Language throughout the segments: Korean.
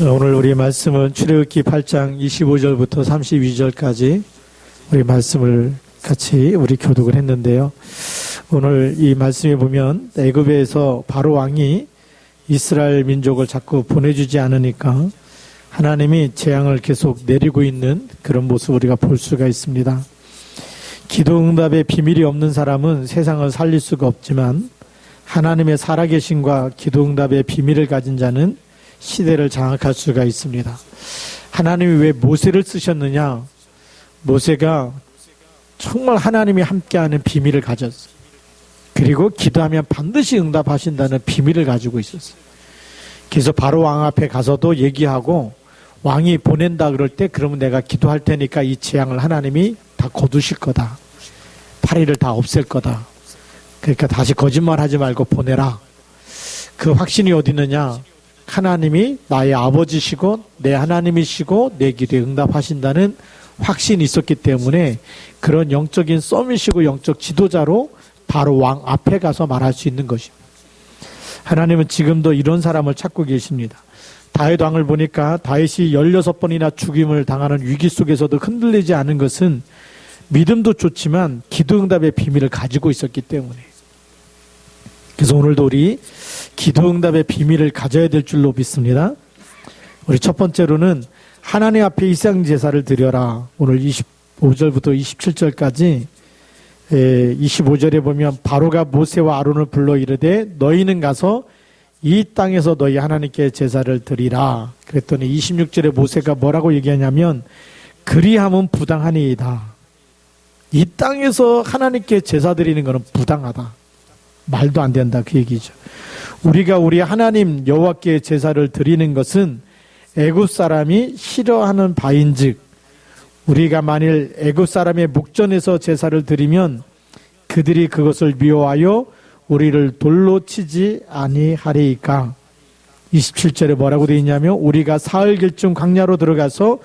오늘 우리 말씀은 출애굽기 8장 25절부터 32절까지 우리 말씀을 같이 우리 교독을 했는데요. 오늘 이 말씀에 보면 애굽에서 바로 왕이 이스라엘 민족을 자꾸 보내주지 않으니까 하나님이 재앙을 계속 내리고 있는 그런 모습을 우리가 볼 수가 있습니다. 기도응답의 비밀이 없는 사람은 세상을 살릴 수가 없지만 하나님의 살아계심과 기도응답의 비밀을 가진 자는 시대를 장악할 수가 있습니다. 하나님이 왜 모세를 쓰셨느냐? 모세가 정말 하나님이 함께하는 비밀을 가졌어요. 그리고 기도하면 반드시 응답하신다는 비밀을 가지고 있었어요. 그래서 바로 왕 앞에 가서도 얘기하고 왕이 보낸다 그럴 때 그러면 내가 기도할 테니까 이 재앙을 하나님이 다 거두실 거다. 파리를 다 없앨 거다. 그러니까 다시 거짓말하지 말고 보내라. 그 확신이 어디 있느냐? 하나님이 나의 아버지시고 내 하나님이시고 내 기도에 응답하신다는 확신이 있었기 때문에 그런 영적인 서밋이고 영적 지도자로 바로 왕 앞에 가서 말할 수 있는 것입니다. 하나님은 지금도 이런 사람을 찾고 계십니다. 다윗 왕을 보니까 다윗이 16번이나 죽임을 당하는 위기 속에서도 흔들리지 않은 것은 믿음도 좋지만 기도응답의 비밀을 가지고 있었기 때문에. 그래서 오늘도 우리 기도응답의 비밀을 가져야 될 줄로 믿습니다. 우리 첫 번째로는 하나님 앞에 이상제사를 드려라. 오늘 25절부터 27절까지 25절에 보면 바로가 모세와 아론을 불러 이르되 너희는 가서 이 땅에서 너희 하나님께 제사를 드리라. 그랬더니 26절에 모세가 뭐라고 얘기하냐면 그리함은 부당하니이다. 이 땅에서 하나님께 제사 드리는 것은 부당하다. 말도 안 된다 그 얘기죠. 우리가 우리 하나님 여호와께 제사를 드리는 것은 애굽 사람이 싫어하는 바인즉 우리가 만일 애굽 사람의 목전에서 제사를 드리면 그들이 그것을 미워하여 우리를 돌로 치지 아니하리이까. 27절에 뭐라고 되어 있냐면 우리가 사흘길쯤 광야로 들어가서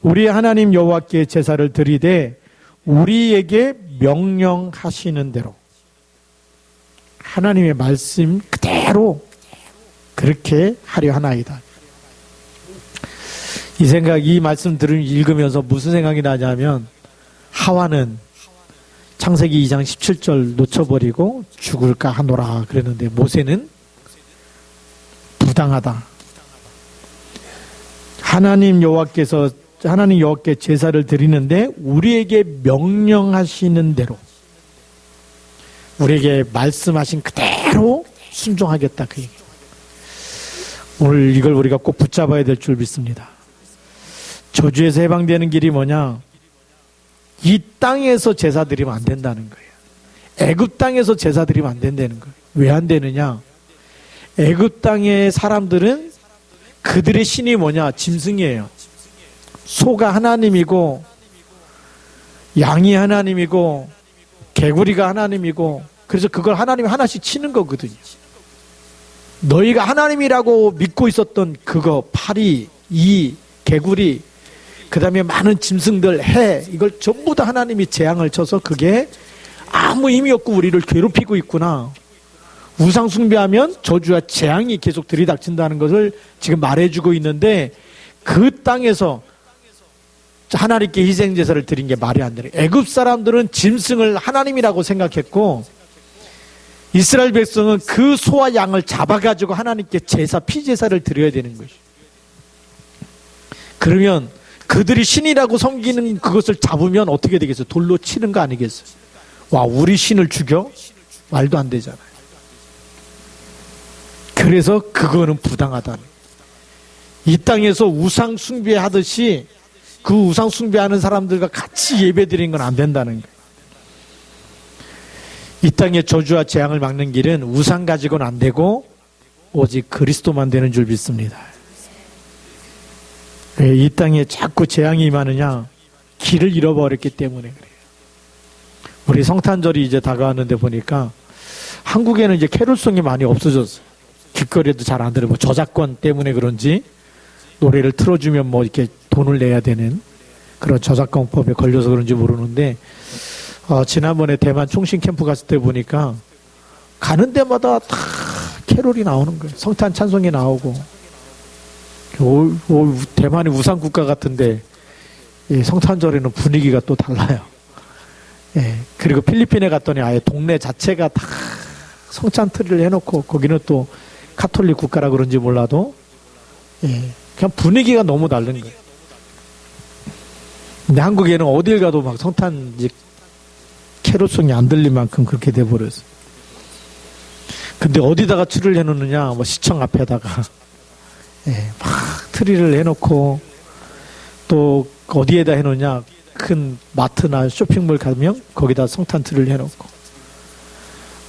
우리 하나님 여호와께 제사를 드리되 우리에게 명령하시는 대로 하나님의 말씀 그대로 그렇게 하려 하나이다. 이 말씀 읽으면서 무슨 생각이 나냐면 하와는 창세기 2장 17절 놓쳐버리고 죽을까 하노라 그랬는데 모세는 부당하다. 하나님 여호와께 제사를 드리는데 우리에게 명령하시는 대로 우리에게 말씀하신 그대로 순종하겠다 그 얘기. 오늘 이걸 우리가 꼭 붙잡아야 될 줄 믿습니다. 저주에서 해방되는 길이 뭐냐? 이 땅에서 제사 드리면 안 된다는 거예요. 애굽 땅에서 제사 드리면 안 된다는 거예요. 왜 안 되느냐? 애굽 땅의 사람들은 그들의 신이 뭐냐? 짐승이에요. 소가 하나님이고 양이 하나님이고 개구리가 하나님이고 그래서 그걸 하나님이 하나씩 치는 거거든요. 너희가 하나님이라고 믿고 있었던 그거 파리, 이, 개구리 그 다음에 많은 짐승들, 해 이걸 전부 다 하나님이 재앙을 쳐서 그게 아무 의미 없고 우리를 괴롭히고 있구나. 우상 숭배하면 저주와 재앙이 계속 들이닥친다는 것을 지금 말해주고 있는데 그 땅에서 하나님께 희생제사를 드린 게 말이 안 되네. 애굽 사람들은 짐승을 하나님이라고 생각했고 이스라엘 백성은 그 소와 양을 잡아가지고 하나님께 피제사를 드려야 되는 것이죠. 그러면 그들이 신이라고 섬기는 그것을 잡으면 어떻게 되겠어요? 돌로 치는 거 아니겠어요? 와, 우리 신을 죽여? 말도 안 되잖아요. 그래서 그거는 부당하다. 이 땅에서 우상 숭배하듯이 그 우상 숭배하는 사람들과 같이 예배 드리는 건 안 된다는 거예요. 이 땅의 저주와 재앙을 막는 길은 우상 가지고는 안 되고 오직 그리스도만 되는 줄 믿습니다. 왜 이 땅에 자꾸 재앙이 임하느냐? 길을 잃어버렸기 때문에 그래요. 우리 성탄절이 이제 다가왔는데 보니까 한국에는 이제 캐롤송이 많이 없어졌어요. 길거리에도 잘 안 들어요. 저작권 때문에 그런지 노래를 틀어주면 뭐 이렇게 돈을 내야 되는 그런 저작권법에 걸려서 그런지 모르는데 지난번에 대만 총신 캠프 갔을 때 보니까 가는 데마다 다 캐롤이 나오는 거예요. 성탄 찬송이 나오고 대만이 우상 국가 같은데 성탄절에는 분위기가 또 달라요. 그리고 필리핀에 갔더니 아예 동네 자체가 다 성찬트리를 해놓고, 거기는 또 카톨릭 국가라 그런지 몰라도 그냥 분위기가 너무 다른 거예요. 근데 한국에는 어딜 가도 막 성탄 캐롤송이 안 들릴 만큼 그렇게 돼버렸어요. 근데 어디다가 트리를 해놓느냐, 뭐 시청 앞에다가 막 트리를 해놓고, 또 어디에다 해놓냐, 큰 마트나 쇼핑몰 가면 거기다 성탄 트리를 해놓고.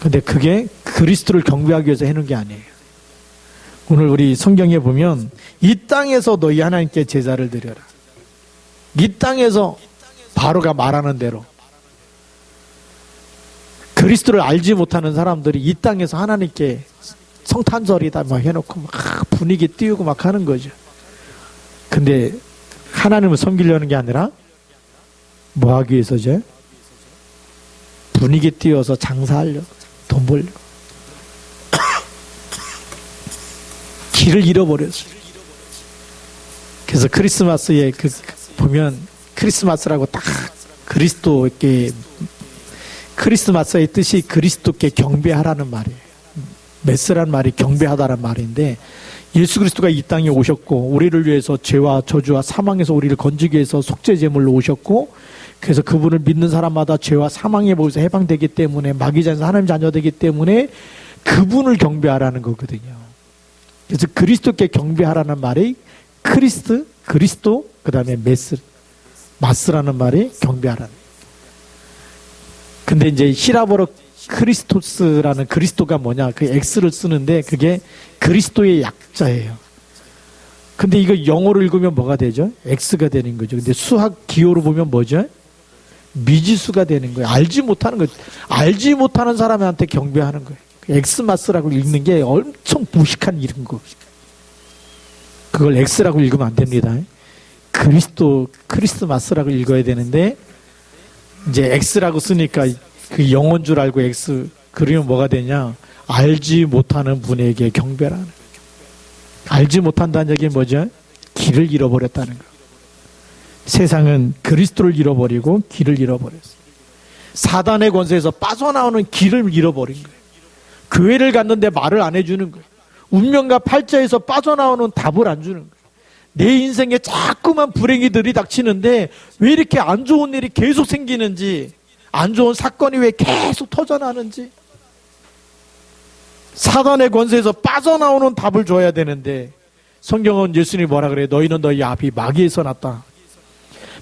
근데 그게 그리스도를 경배하기 위해서 해놓은 게 아니에요. 오늘 우리 성경에 보면 이 땅에서 너희 하나님께 제사를 드려라. 이 땅에서 바로가 말하는 대로 그리스도를 알지 못하는 사람들이 이 땅에서 하나님께 성탄절이다 막 해놓고 막 분위기 띄우고 막 하는 거죠. 근데 하나님을 섬기려는 게 아니라 뭐 하기 위해서죠? 분위기 띄워서 장사하려고, 돈 벌려고. 길을 잃어버렸어요. 그래서 크리스마스에 보면 크리스마스라고 딱 그리스도께, 크리스마스의 뜻이 그리스도께 경배하라는 말이에요. 메스란 말이 경배하다라는 말인데, 예수 그리스도가 이 땅에 오셨고 우리를 위해서 죄와 저주와 사망에서 우리를 건지기 위해서 속죄제물로 오셨고, 그래서 그분을 믿는 사람마다 죄와 사망의 법에서 해방되기 때문에, 마귀자에서 하나님 자녀되기 때문에 그분을 경배하라는 거거든요. 그래서 그리스도께 경배하라는 말이 그리스도, 그 다음에 마스라는 말이 경배하라는. 근데 이제 히라보로 크리스토스라는 그리스도가 뭐냐, 그 X를 쓰는데 그게 그리스도의 약자예요. 근데 이거 영어로 읽으면 뭐가 되죠? X가 되는 거죠. 근데 수학 기호로 보면 뭐죠? 미지수가 되는 거예요. 알지 못하는 거예요. 알지 못하는 사람한테 경배하는 거예요. 엑스마스라고 읽는 게 엄청 무식한 이름 거. 그걸 X라고 읽으면 안 됩니다. 크리스마스라고 읽어야 되는데, 이제 X라고 쓰니까 그 영어인 줄 알고 X, 그러면 뭐가 되냐? 알지 못하는 분에게 경배라는. 알지 못한다는 얘기는 뭐죠? 길을 잃어버렸다는 거. 세상은 그리스도를 잃어버리고 길을 잃어버렸어요. 사단의 권세에서 빠져나오는 길을 잃어버린 거예요. 교회를 갔는데 말을 안 해주는 거예요. 운명과 팔자에서 빠져나오는 답을 안 주는 거예요. 내 인생에 자꾸만 불행이들이 닥치는데 왜 이렇게 안 좋은 일이 계속 생기는지, 안 좋은 사건이 왜 계속 터져나는지, 사단의 권세에서 빠져나오는 답을 줘야 되는데, 성경은 예수님이 뭐라 그래요? 너희는 너희 아비 마귀에서 났다.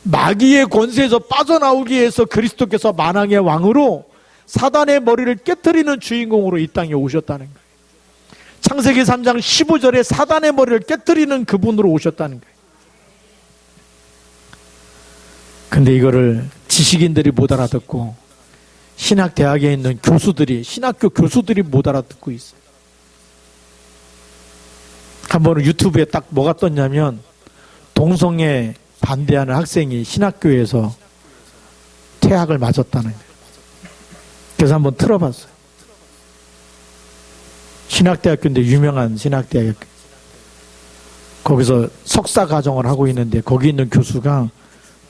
마귀의 권세에서 빠져나오기 위해서 그리스도께서 만왕의 왕으로 사단의 머리를 깨트리는 주인공으로 이 땅에 오셨다는 거예요. 창세기 3장 15절에 사단의 머리를 깨트리는 그분으로 오셨다는 거예요. 근데 이거를 지식인들이 못 알아듣고, 신학대학에 있는 교수들이, 신학교 교수들이 못 알아듣고 있어요. 한 번은 유튜브에 딱 뭐가 떴냐면, 동성애 반대하는 학생이 신학교에서 퇴학을 맞았다는 거예요. 그래서 한번 틀어봤어요. 신학대학교인데, 유명한 신학대학교. 거기서 석사 과정을 하고 있는데 거기 있는 교수가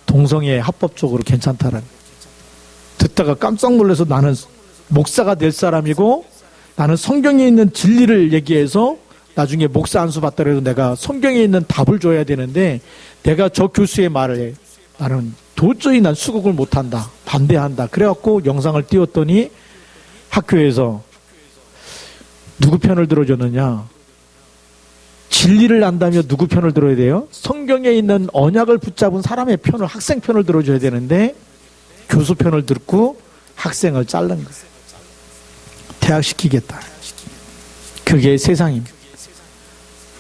동성애 합법적으로 괜찮다라는 거예요. 듣다가 깜짝 놀라서 나는 목사가 될 사람이고 나는 성경에 있는 진리를 얘기해서 나중에 목사 안수 받더라도 내가 성경에 있는 답을 줘야 되는데, 내가 저 교수의 말을 해. 나는 도저히 난 수긍을 못한다. 반대한다. 그래갖고 영상을 띄웠더니 학교에서 누구 편을 들어줬느냐? 진리를 안다며 누구 편을 들어야 돼요? 성경에 있는 언약을 붙잡은 사람의 편을, 학생 편을 들어줘야 되는데 교수 편을 듣고 학생을 자른 거예요. 퇴학시키겠다. 그게 세상입니다.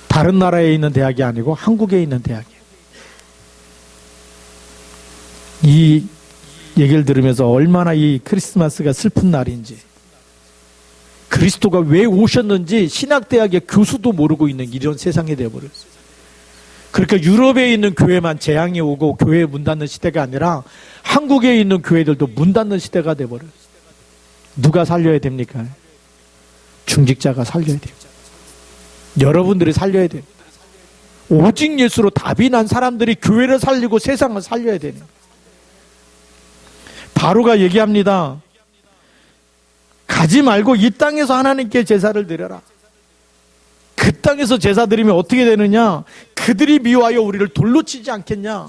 다른 나라에 있는 대학이 아니고 한국에 있는 대학이에요. 이 얘기를 들으면서 얼마나 이 크리스마스가 슬픈 날인지, 그리스도가 왜 오셨는지 신학대학의 교수도 모르고 있는 이런 세상이 되어버렸어요. 그러니까 유럽에 있는 교회만 재앙이 오고 교회 문 닫는 시대가 아니라 한국에 있는 교회들도 문 닫는 시대가 되어버렸어요. 누가 살려야 됩니까? 중직자가 살려야 돼요. 여러분들이 살려야 돼요. 오직 예수로 답이 난 사람들이 교회를 살리고 세상을 살려야 되는 거예요. 바로가 얘기합니다. 가지 말고 이 땅에서 하나님께 제사를 드려라. 그 땅에서 제사 드리면 어떻게 되느냐? 그들이 미워하여 우리를 돌로 치지 않겠냐?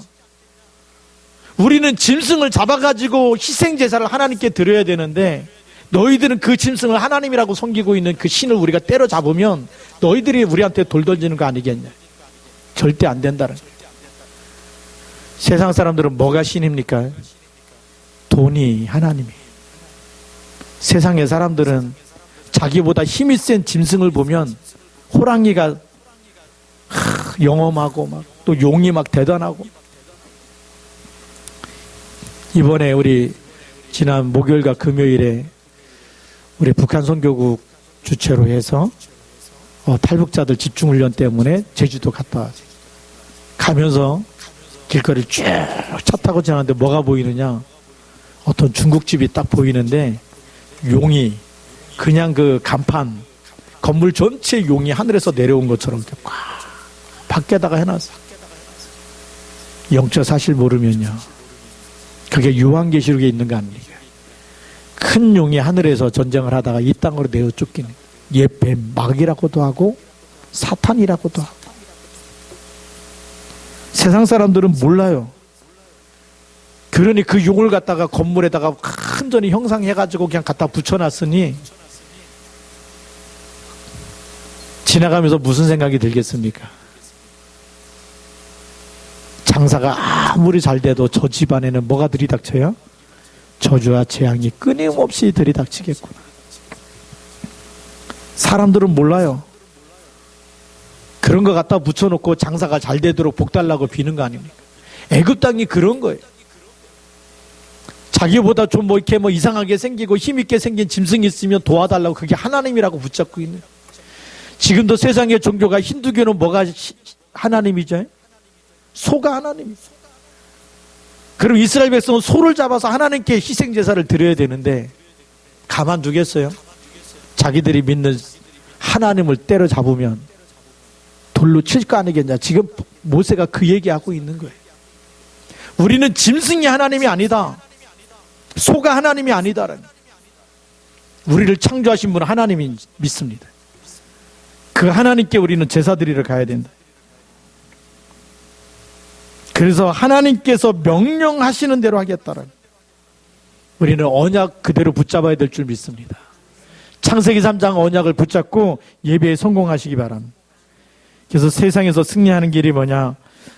우리는 짐승을 잡아가지고 희생제사를 하나님께 드려야 되는데 너희들은 그 짐승을 하나님이라고 섬기고 있는 그 신을 우리가 때려잡으면 너희들이 우리한테 돌 던지는 거 아니겠냐? 절대 안 된다는 거예요. 세상 사람들은 뭐가 신입니까? 돈이 하나님이에요. 세상의 사람들은 자기보다 힘이 센 짐승을 보면 호랑이가 영험하고 막 또 용이 막 대단하고. 이번에 우리 지난 목요일과 금요일에 우리 북한 선교국 주최로 해서 탈북자들 집중훈련 때문에 제주도 갔다 왔어요. 가면서 길거리를 쭉 차 타고 지나는데 뭐가 보이느냐? 어떤 중국집이 딱 보이는데 용이 그냥 그 간판 건물 전체 용이 하늘에서 내려온 것처럼 이렇게 꽉 밖에다가 해놨어. 영적 사실 모르면요, 그게 요한계시록에 있는 거 아닙니까? 큰 용이 하늘에서 전쟁을 하다가 이 땅으로 내어 쫓기는 뱀, 마귀라고도 하고 사탄이라고도 하고. 세상 사람들은 몰라요. 그러니 그 용을 갖다가 건물에다가 큰전히 형상해가지고 그냥 갖다 붙여놨으니 지나가면서 무슨 생각이 들겠습니까? 장사가 아무리 잘 돼도 저 집안에는 뭐가 들이닥쳐요? 저주와 재앙이 끊임없이 들이닥치겠구나. 사람들은 몰라요. 그런 거 갖다 붙여놓고 장사가 잘 되도록 복 달라고 비는 거 아닙니까? 애굽 땅이 그런 거예요. 자기보다 좀 이렇게 이상하게 생기고 힘있게 생긴 짐승이 있으면 도와달라고, 그게 하나님이라고 붙잡고 있는. 지금도 세상의 종교가, 힌두교는 뭐가 하나님이죠? 소가 하나님이죠. 그럼 이스라엘 백성은 소를 잡아서 하나님께 희생제사를 드려야 되는데 가만두겠어요? 자기들이 믿는 하나님을 때려잡으면 돌로 칠 거 아니겠냐? 지금 모세가 그 얘기하고 있는 거예요. 우리는 짐승이 하나님이 아니다. 소가 하나님이 아니다라는. 우리를 창조하신 분은 하나님이 믿습니다. 그 하나님께 우리는 제사 드리러 가야 된다. 그래서 하나님께서 명령하시는 대로 하겠다라는. 우리는 언약 그대로 붙잡아야 될 줄 믿습니다. 창세기 3장 언약을 붙잡고 예배에 성공하시기 바랍니다. 그래서 세상에서 승리하는 길이 뭐냐?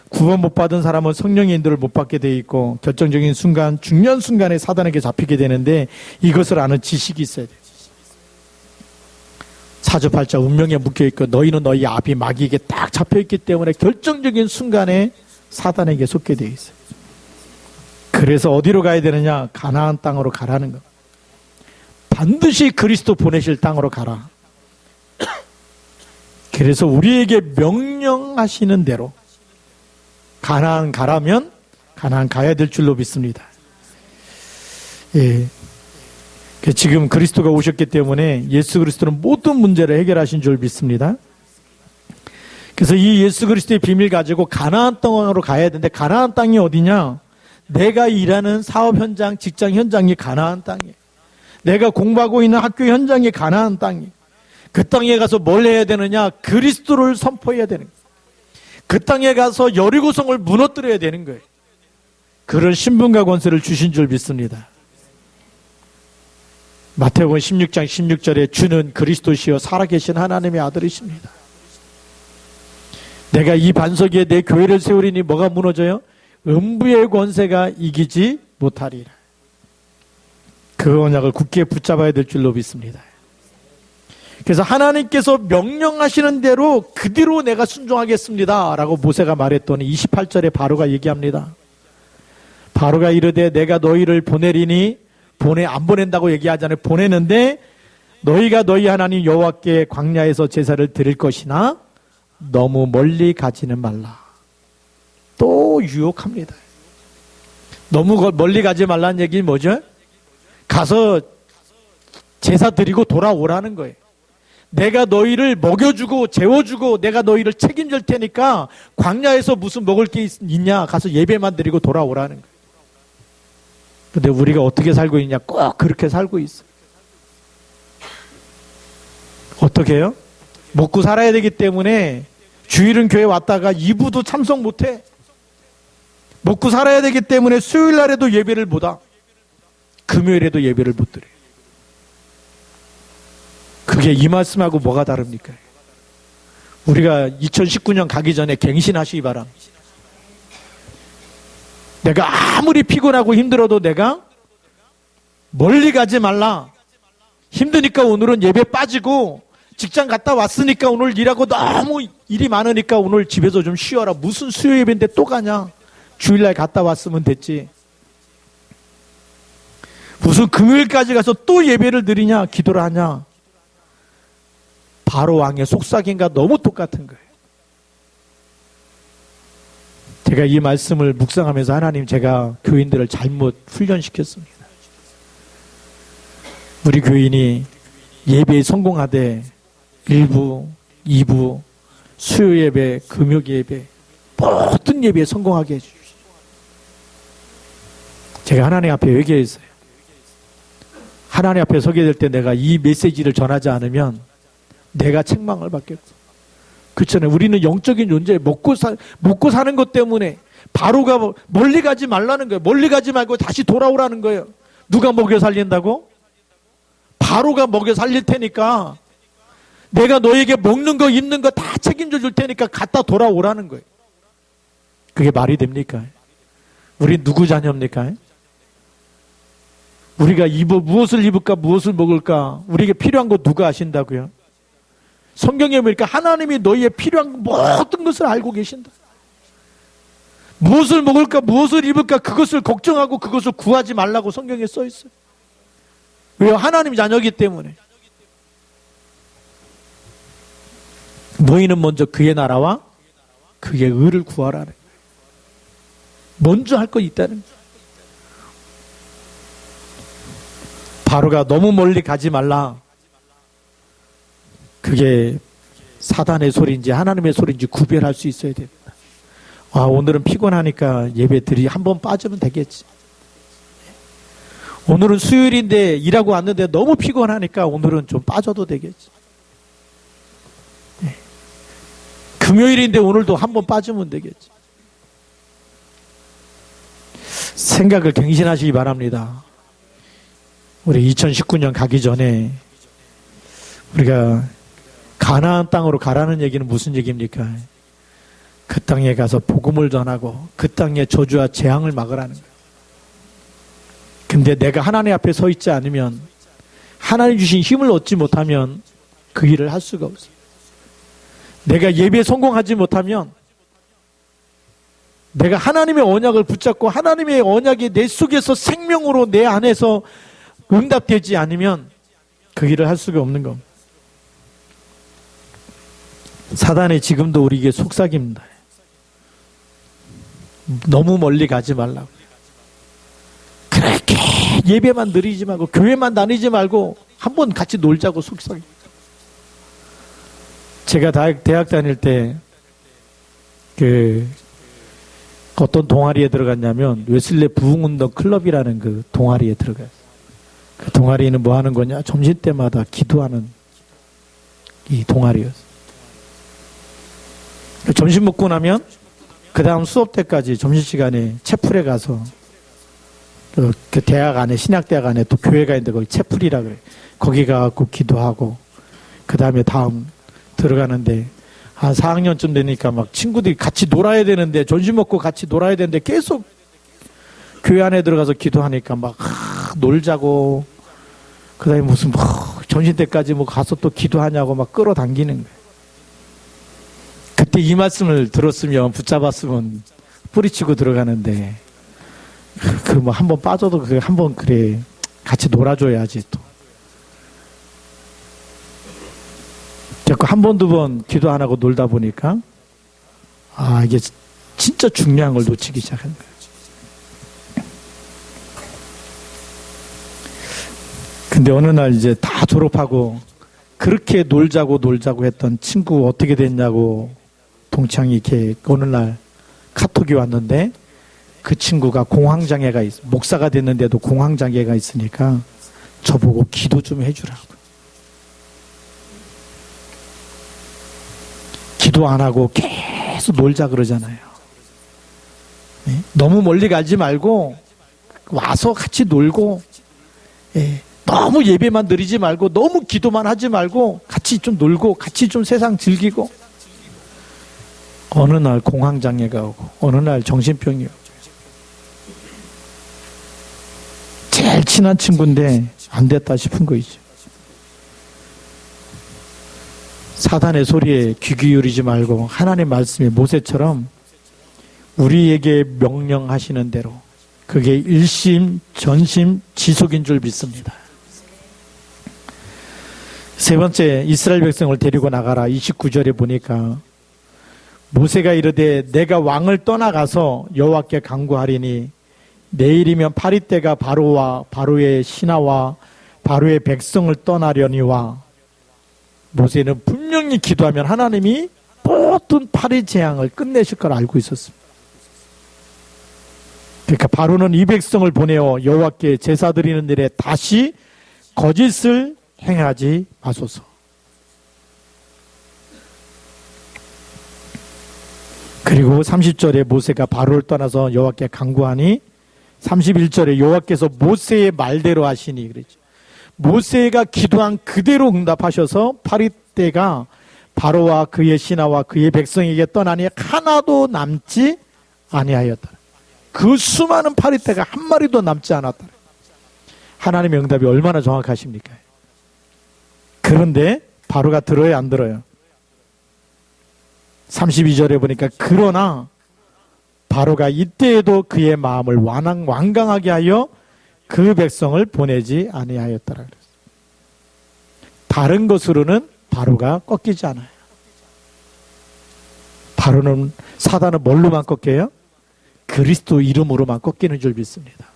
구원 못 받은 사람은 성령의 인도를 못 받게 돼 있고 결정적인 순간, 중요한 순간에 사단에게 잡히게 되는데 이것을 아는 지식이 있어야 돼요. 사주팔자 운명에 묶여있고 너희는 너희 아비 마귀에게 딱 잡혀있기 때문에 결정적인 순간에 사단에게 속게 되어 있어요. 그래서 어디로 가야 되느냐? 가나안 땅으로 가라는 거. 반드시 그리스도 보내실 땅으로 가라. 그래서 우리에게 명령하시는 대로 가나안 가라면 가나안 가야 될 줄로 믿습니다. 예. 지금 그리스도가 오셨기 때문에 예수 그리스도는 모든 문제를 해결하신 줄 믿습니다. 그래서 이 예수 그리스도의 비밀 가지고 가나안 땅으로 가야 되는데, 가나안 땅이 어디냐? 내가 일하는 사업 현장, 직장 현장이 가나안 땅이에요. 내가 공부하고 있는 학교 현장이 가나안 땅이에요. 그 땅에 가서 뭘 해야 되느냐? 그리스도를 선포해야 되는 거예요. 그 땅에 가서 여리고성을 무너뜨려야 되는 거예요. 그런 신분과 권세를 주신 줄 믿습니다. 마태복음 16장 16절에 주는 그리스도시요 살아계신 하나님의 아들이십니다. 내가 이 반석 위에 내 교회를 세우리니 뭐가 무너져요? 음부의 권세가 이기지 못하리라. 그 언약을 굳게 붙잡아야 될 줄로 믿습니다. 그래서 하나님께서 명령하시는 대로 그대로 내가 순종하겠습니다 라고 모세가 말했더니 28절에 바로가 얘기합니다. 바로가 이르되 내가 너희를 보내리니, 안 보낸다고 얘기하잖아요. 보내는데 너희가 너희 하나님 여호와께 광야에서 제사를 드릴 것이나 너무 멀리 가지는 말라. 또 유혹합니다. 너무 멀리 가지 말라는 얘기는 뭐죠? 가서 제사 드리고 돌아오라는 거예요. 내가 너희를 먹여주고 재워주고 내가 너희를 책임질 테니까 광야에서 무슨 먹을 게 있냐? 가서 예배만 드리고 돌아오라는 거예요. 근데 우리가 어떻게 살고 있냐? 꼭 그렇게 살고 있어. 어떻게 해요? 먹고 살아야 되기 때문에 주일은 교회 왔다가 2부도 참석 못해. 먹고 살아야 되기 때문에 수요일 날에도 예배를 못 와. 금요일에도 예배를 못 드려요. 그게 이 말씀하고 뭐가 다릅니까? 우리가 2019년 가기 전에 갱신하시기 바랍니다. 내가 아무리 피곤하고 힘들어도 내가 멀리 가지 말라. 힘드니까 오늘은 예배 빠지고 직장 갔다 왔으니까 오늘 일하고 너무 일이 많으니까 오늘 집에서 좀 쉬어라. 무슨 수요 예배인데 또 가냐? 주일날 갔다 왔으면 됐지. 무슨 금요일까지 가서 또 예배를 드리냐? 기도를 하냐? 바로 왕의 속삭임과 너무 똑같은 거예요. 제가 이 말씀을 묵상하면서 하나님 제가 교인들을 잘못 훈련시켰습니다. 우리 교인이 예배에 성공하되 1부, 2부, 수요 예배, 금요 예배 모든 예배에 성공하게 해주십시오. 제가 하나님 앞에 회개했어요. 하나님 앞에 서게 될 때 내가 이 메시지를 전하지 않으면 내가 책망을 받겠고. 그렇잖아요. 우리는 영적인 존재, 먹고 사는 것 때문에 바로가 멀리 가지 말라는 거예요. 멀리 가지 말고 다시 돌아오라는 거예요. 누가 먹여 살린다고? 바로가 먹여 살릴 테니까 내가 너에게 먹는 거 입는 거 다 책임져 줄 테니까 갔다 돌아오라는 거예요. 그게 말이 됩니까? 우리 누구 자녀입니까? 우리가 무엇을 입을까 무엇을 먹을까 우리에게 필요한 거 누가 아신다고요? 성경에 보니까 하나님이 너희의 필요한 모든 것을 알고 계신다. 무엇을 먹을까 무엇을 입을까 그것을 걱정하고 그것을 구하지 말라고 성경에 써 있어요. 왜요? 하나님 자녀이기 때문에. 너희는 먼저 그의 나라와 그의 의를 구하라는 거예요. 먼저 할 거 있다는 거예요. 바로가 너무 멀리 가지 말라. 그게 사단의 소리인지 하나님의 소리인지 구별할 수 있어야 됩니다. 오늘은 피곤하니까 예배드리 한번 빠지면 되겠지. 오늘은 수요일인데 일하고 왔는데 너무 피곤하니까 오늘은 좀 빠져도 되겠지. 금요일인데 오늘도 한번 빠지면 되겠지. 생각을 갱신하시기 바랍니다. 우리 2019년 가기 전에 우리가 가나안 땅으로 가라는 얘기는 무슨 얘기입니까? 그 땅에 가서 복음을 전하고 그 땅의 저주와 재앙을 막으라는 거예요. 근데 내가 하나님 앞에 서 있지 않으면 하나님 주신 힘을 얻지 못하면 그 일을 할 수가 없어요. 내가 예배에 성공하지 못하면 내가 하나님의 언약을 붙잡고 하나님의 언약이 내 속에서 생명으로 내 안에서 응답되지 않으면 그 일을 할 수가 없는 겁니다. 사단이 지금도 우리에게 속삭입니다. 너무 멀리 가지 말라고. 그렇게 예배만 드리지 말고 교회만 다니지 말고 한번 같이 놀자고 속삭입니다. 제가 대학 다닐 때 어떤 동아리에 들어갔냐면 웨슬레 부흥운동 클럽이라는 그 동아리에 들어갔어요. 그 동아리는 뭐 하는 거냐? 점심때마다 기도하는 이 동아리였어요. 점심 먹고 나면 그 다음 수업 때까지 점심시간에 채플에 가서 그 대학 안에 신학대학 안에 또 교회가 있는데 거기 채플이라 그래. 거기 가갖고 기도하고 그 다음에 다음 들어가는데 한 4학년쯤 되니까 막 친구들이 같이 놀아야 되는데 점심 먹고 같이 놀아야 되는데 계속 교회 안에 들어가서 기도하니까 막 놀자고 그 다음에 무슨 점심 때까지 뭐 가서 또 기도하냐고 막 끌어당기는 거예요. 그때 이 말씀을 들었으면 붙잡았으면 뿌리치고 들어가는데 그 뭐 한번 빠져도 그 한번 그래 같이 놀아줘야지 또. 자꾸 한 번, 두 번 기도 안 하고 놀다 보니까 이게 진짜 중요한 걸 놓치기 시작한 거예요. 근데 어느 날 이제 다 졸업하고 그렇게 놀자고 했던 친구 어떻게 됐냐고 동창이 이렇게 어느 날 카톡이 왔는데 그 친구가 공황장애가 목사가 됐는데도 공황장애가 있으니까 저보고 기도 좀 해주라고. 기도 안 하고 계속 놀자 그러잖아요. 네? 너무 멀리 가지 말고 와서 같이 놀고, 너무 예배만 드리지 말고 너무 기도만 하지 말고 같이 좀 놀고 같이 좀 세상 즐기고. 어느 날 공황장애가 오고 어느 날 정신병이 오고. 제일 친한 친구인데 안 됐다 싶은 거이죠. 사단의 소리에 귀 기울이지 말고 하나님 말씀이 모세처럼 우리에게 명령하시는 대로 그게 일심, 전심, 지속인 줄 믿습니다. 세 번째, 이스라엘 백성을 데리고 나가라. 29절에 보니까 모세가 이르되 내가 왕을 떠나가서 여호와께 간구하리니 내일이면 파리떼가 바로와 바로의 신하와 바로의 백성을 떠나려니와. 모세는 분명히 기도하면 하나님이 모든 파리 재앙을 끝내실 걸 알고 있었습니다. 그러니까 바로는 이 백성을 보내어 여호와께 제사 드리는 일에 다시 거짓을 행하지 마소서. 그리고 30절에 모세가 바로를 떠나서 여호와께 간구하니 31절에 여호와께서 모세의 말대로 하시니 그랬죠. 모세가 기도한 그대로 응답하셔서 파리떼가 바로와 그의 신하와 그의 백성에게 떠나니 하나도 남지 아니하였다. 그 수많은 파리떼가 한 마리도 남지 않았다. 하나님의 응답이 얼마나 정확하십니까? 그런데 바로가 들어요, 안 들어요? 32절에 보니까 그러나 바로가 이때에도 그의 마음을 완강하게 하여 그 백성을 보내지 아니하였더라. 다른 것으로는 바로가 꺾이지 않아요. 바로는, 사단은 뭘로만 꺾여요? 그리스도 이름으로만 꺾이는 줄 믿습니다.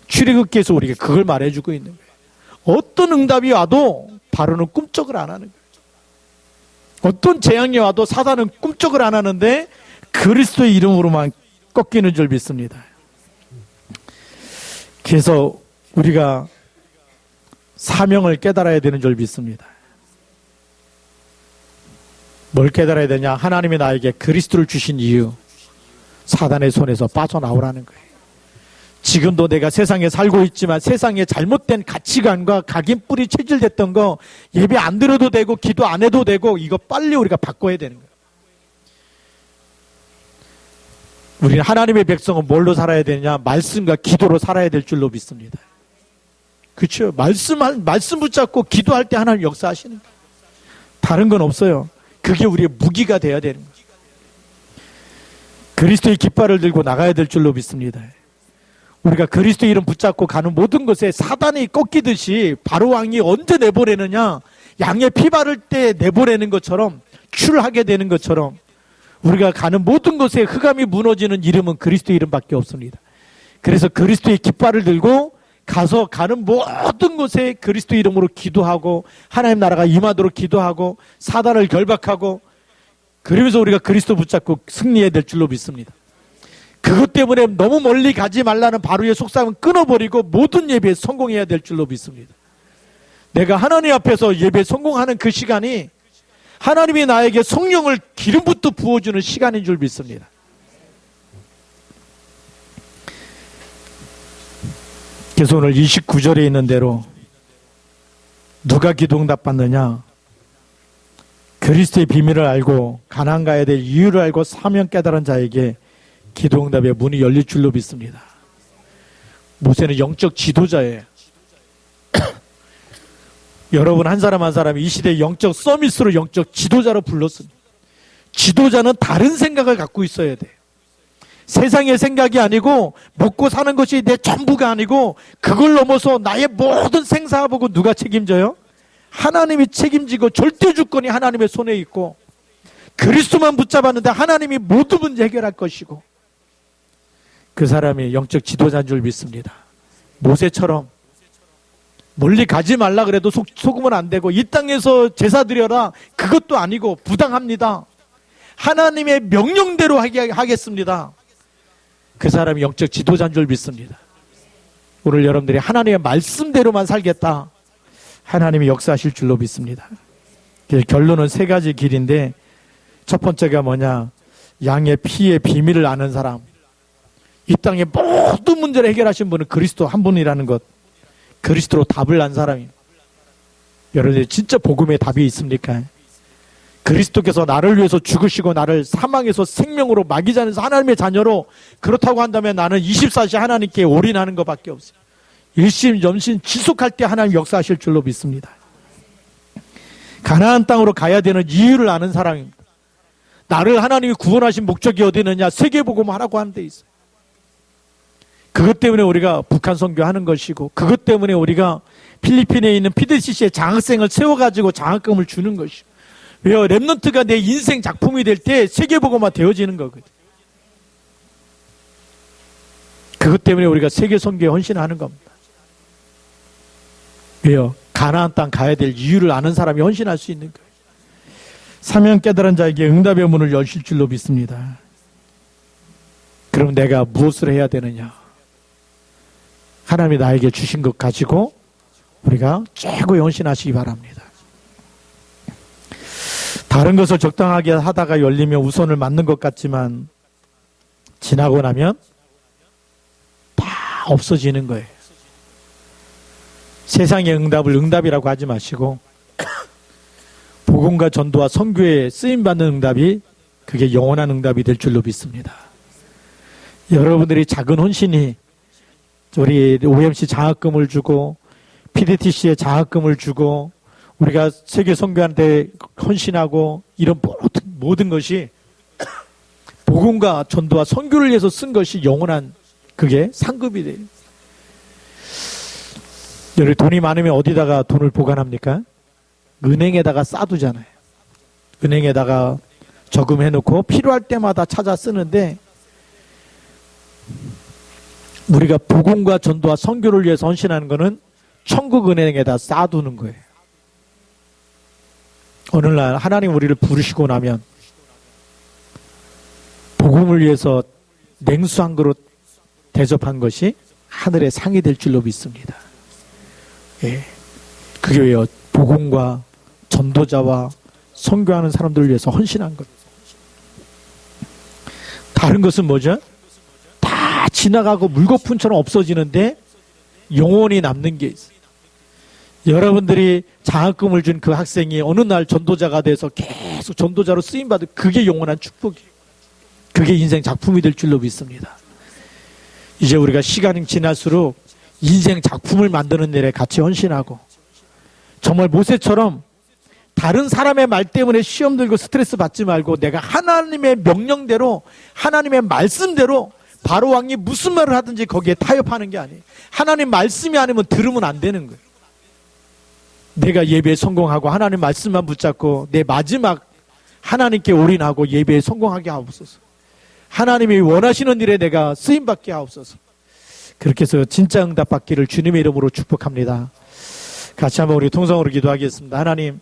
출애굽기에서 우리가 그걸 말해주고 있는 거예요. 어떤 응답이 와도 바로는 꿈쩍을 안 하는 거예요. 어떤 재앙이 와도 사단은 꿈쩍을 안 하는데 그리스도의 이름으로만 꺾이는 줄 믿습니다. 그래서 우리가 사명을 깨달아야 되는 줄 믿습니다. 뭘 깨달아야 되냐? 하나님이 나에게 그리스도를 주신 이유, 사단의 손에서 빠져나오라는 거예요. 지금도 내가 세상에 살고 있지만 세상에 잘못된 가치관과 각인뿌리 체질됐던 거 예배 안 드려도 되고 기도 안 해도 되고 이거 빨리 우리가 바꿔야 되는 거예요. 우리는 하나님의 백성은 뭘로 살아야 되냐? 말씀과 기도로 살아야 될 줄로 믿습니다. 그렇죠? 말씀 붙잡고 기도할 때 하나님 역사하시는 거예요. 다른 건 없어요. 그게 우리의 무기가 돼야 되는 거예요. 그리스도의 깃발을 들고 나가야 될 줄로 믿습니다. 우리가 그리스도 이름 붙잡고 가는 모든 것에 사단이 꺾이듯이 바로 왕이 언제 내보내느냐? 양의 피 바를 때 내보내는 것처럼, 출하게 되는 것처럼 우리가 가는 모든 것에 흑암이 무너지는 이름은 그리스도 이름밖에 없습니다. 그래서 그리스도의 깃발을 들고 가서 가는 모든 곳에 그리스도 이름으로 기도하고 하나님 나라가 임하도록 기도하고 사단을 결박하고 그러면서 우리가 그리스도 붙잡고 승리해야 될 줄로 믿습니다. 그것 때문에 너무 멀리 가지 말라는 바로의 속삭임은 끊어버리고 모든 예배에 성공해야 될 줄로 믿습니다. 내가 하나님 앞에서 예배에 성공하는 그 시간이 하나님이 나에게 성령을 기름부터 부어주는 시간인 줄 믿습니다. 그래서 오늘 29절에 있는 대로 누가 기도 응답 받느냐? 그리스도의 비밀을 알고 가나안 가야 될 이유를 알고 사명 깨달은 자에게 기도 응답의 문이 열릴 줄로 믿습니다. 모세는 영적 지도자예요. 여러분 한 사람 한 사람이 이 시대의 영적 서밋으로 영적 지도자로 불렀습니다. 지도자는 다른 생각을 갖고 있어야 돼요. 세상의 생각이 아니고 먹고 사는 것이 내 전부가 아니고 그걸 넘어서 나의 모든 생사하고 누가 책임져요? 하나님이 책임지고 절대 주권이 하나님의 손에 있고 그리스도만 붙잡았는데 하나님이 모든 문제 해결할 것이고 그 사람이 영적 지도자인 줄 믿습니다. 모세처럼 멀리 가지 말라 그래도 속으면 안 되고, 이 땅에서 제사 드려라, 그것도 아니고 부당합니다. 하나님의 명령대로 하겠습니다. 그 사람이 영적 지도자인 줄 믿습니다. 오늘 여러분들이 하나님의 말씀대로만 살겠다, 하나님이 역사하실 줄로 믿습니다. 결론은 세 가지 길인데, 첫 번째가 뭐냐? 양의 피의 비밀을 아는 사람. 이 땅의 모든 문제를 해결하신 분은 그리스도 한 분이라는 것, 그리스도로 답을 안 사람입니다. 여러분들 진짜 복음에 답이 있습니까? 그리스도께서 나를 위해서 죽으시고 나를 사망에서 생명으로 마귀자에서 하나님의 자녀로, 그렇다고 한다면 나는 24시 하나님께 올인하는 것밖에 없어요. 일심전심 지속할 때 하나님 역사하실 줄로 믿습니다. 가나안 땅으로 가야 되는 이유를 아는 사람입니다. 나를 하나님이 구원하신 목적이 어디 있느냐? 세계복음 하라고 하는 데 있어요. 그것 때문에 우리가 북한 선교하는 것이고, 그것 때문에 우리가 필리핀에 있는 PDCC의 장학생을 세워가지고 장학금을 주는 것이고, 왜요? 렘넌트가 내 인생 작품이 될 때 세계복음화 되어지는 거거든요. 그것 때문에 우리가 세계 선교에 헌신하는 겁니다. 왜요? 가나안 땅 가야 될 이유를 아는 사람이 헌신할 수 있는 거예요. 사명 깨달은 자에게 응답의 문을 여실 줄로 믿습니다. 그럼 내가 무엇을 해야 되느냐? 하나님이 나에게 주신 것 가지고 우리가 최고의 헌신하시기 바랍니다. 다른 것을 적당하게 하다가 열리면 우선을 맞는 것 같지만 지나고 나면 다 없어지는 거예요. 세상의 응답을 응답이라고 하지 마시고 복음과 전도와 선교에 쓰임받는 응답이, 그게 영원한 응답이 될 줄로 믿습니다. 여러분들이 작은 헌신이 우리 OMC 장학금을 주고 PDTC에 장학금을 주고 우리가 세계 선교한테 헌신하고 이런 모든 것이 복음과 전도와 선교를 위해서 쓴 것이 영원한, 그게 상급이 돼요. 여러분 돈이 많으면 어디다가 돈을 보관합니까? 은행에다가 쌓아두잖아요. 은행에다가 저금해놓고 필요할 때마다 찾아 쓰는데, 우리가 복음과 전도와 선교를 위해서 헌신하는 것은 천국 은행에다 쌓아두는 거예요. 어느 날 하나님 우리를 부르시고 나면 복음을 위해서 냉수 한 그릇 대접한 것이 하늘의 상이 될 줄로 믿습니다. 예, 그게 왜요? 복음과 전도자와 선교하는 사람들을 위해서 헌신한 것. 다른 것은 뭐죠? 다 지나가고 물거품처럼 없어지는데 영원히 남는 게 있어요. 여러분들이 장학금을 준 그 학생이 어느 날 전도자가 돼서 계속 전도자로 쓰임받은, 그게 영원한 축복이에요. 그게 인생 작품이 될 줄로 믿습니다. 이제 우리가 시간이 지날수록 인생 작품을 만드는 일에 같이 헌신하고, 정말 모세처럼 다른 사람의 말 때문에 시험 들고 스트레스 받지 말고 내가 하나님의 명령대로, 하나님의 말씀대로, 바로 왕이 무슨 말을 하든지 거기에 타협하는 게 아니에요. 하나님 말씀이 아니면 들으면 안 되는 거예요. 내가 예배에 성공하고 하나님 말씀만 붙잡고 내 마지막 하나님께 올인하고 예배에 성공하게 하옵소서. 하나님이 원하시는 일에 내가 쓰임받게 하옵소서. 그렇게 해서 진짜 응답받기를 주님의 이름으로 축복합니다. 같이 한번 우리 통성으로 기도하겠습니다. 하나님,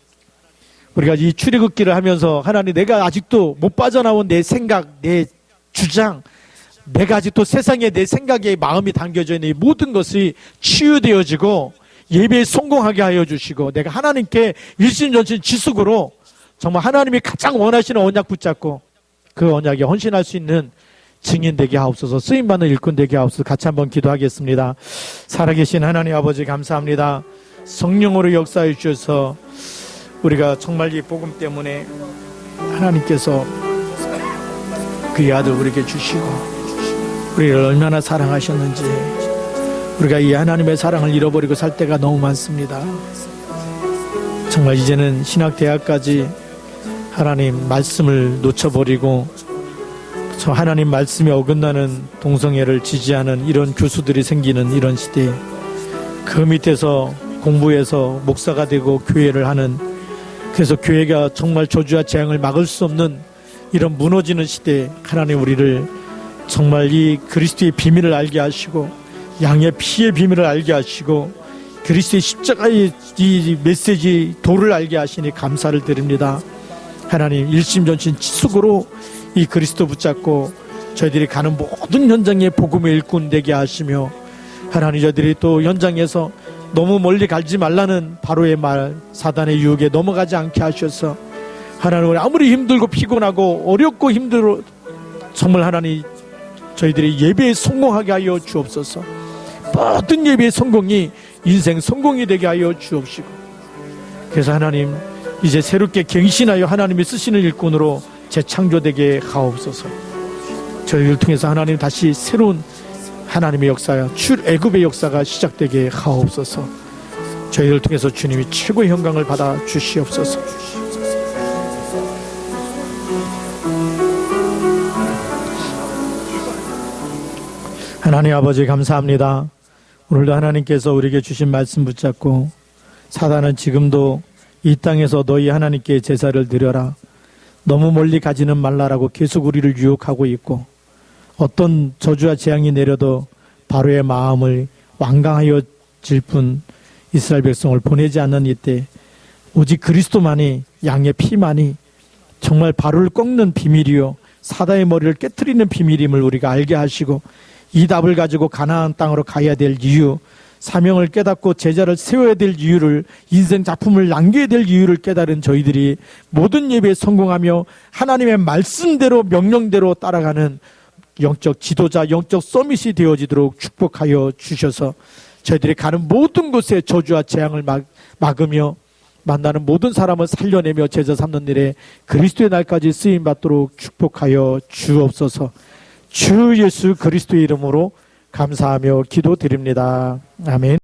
우리가 이 출애굽기를 하면서 하나님, 내가 아직도 못 빠져나온 내 생각, 내 주장, 내가 아직도 세상에 내 생각에 마음이 담겨져 있는 이 모든 것이 치유되어지고 예배에 성공하게 하여 주시고, 내가 하나님께 일심전심 지속으로 정말 하나님이 가장 원하시는 언약 붙잡고 그 언약에 헌신할 수 있는 증인 되게 하옵소서. 쓰임받는 일꾼 되게 하옵소서. 같이 한번 기도하겠습니다. 살아계신 하나님 아버지, 감사합니다. 성령으로 역사해 주셔서 우리가 정말 이 복음 때문에 하나님께서 그의 아들 우리에게 주시고 우리를 얼마나 사랑하셨는지, 우리가 이 하나님의 사랑을 잃어버리고 살 때가 너무 많습니다. 정말 이제는 신학대학까지 하나님 말씀을 놓쳐버리고 저 하나님 말씀에 어긋나는 동성애를 지지하는 이런 교수들이 생기는 이런 시대에, 그 밑에서 공부해서 목사가 되고 교회를 하는, 그래서 교회가 정말 저주와 재앙을 막을 수 없는 이런 무너지는 시대에 하나님 우리를 정말 이 그리스도의 비밀을 알게 하시고 양의 피의 비밀을 알게 하시고 그리스도의 십자가의 이 메시지 도를 알게 하시니 감사를 드립니다. 하나님, 일심전심 지속으로 이 그리스도 붙잡고 저희들이 가는 모든 현장에 복음의 일꾼 되게 하시며, 하나님, 저희들이 또 현장에서 너무 멀리 가지 말라는 바로의 말, 사단의 유혹에 넘어가지 않게 하셔서, 하나님, 아무리 힘들고 피곤하고 어렵고 힘들어 정말 하나님, 저희들이 예배에 성공하게 하여 주옵소서. 모든 예배의 성공이 인생 성공이 되게 하여 주옵시고, 그래서 하나님, 이제 새롭게 갱신하여 하나님이 쓰시는 일꾼으로 재창조되게 하옵소서. 저희를 통해서 하나님 다시 새로운 하나님의 역사, 출애굽의 역사가 시작되게 하옵소서. 저희를 통해서 주님이 최고의 영광을 받아 주시옵소서. 하나님 아버지, 감사합니다. 오늘도 하나님께서 우리에게 주신 말씀 붙잡고, 사단은 지금도 이 땅에서 너희 하나님께 제사를 드려라, 너무 멀리 가지는 말라라고 계속 우리를 유혹하고 있고, 어떤 저주와 재앙이 내려도 바로의 마음을 완강하여 질 뿐 이스라엘 백성을 보내지 않는 이때, 오직 그리스도만이, 양의 피만이 정말 바로를 꺾는 비밀이요 사단의 머리를 깨트리는 비밀임을 우리가 알게 하시고, 이 답을 가지고 가나안 땅으로 가야 될 이유, 사명을 깨닫고 제자를 세워야 될 이유를, 인생 작품을 남겨야 될 이유를 깨달은 저희들이 모든 예배에 성공하며 하나님의 말씀대로 명령대로 따라가는 영적 지도자, 영적 서밋이 되어지도록 축복하여 주셔서 저희들이 가는 모든 곳에 저주와 재앙을 막으며 만나는 모든 사람을 살려내며 제자 삼는 일에 그리스도의 날까지 쓰임받도록 축복하여 주옵소서. 주 예수 그리스도의 이름으로 감사하며 기도드립니다. 아멘.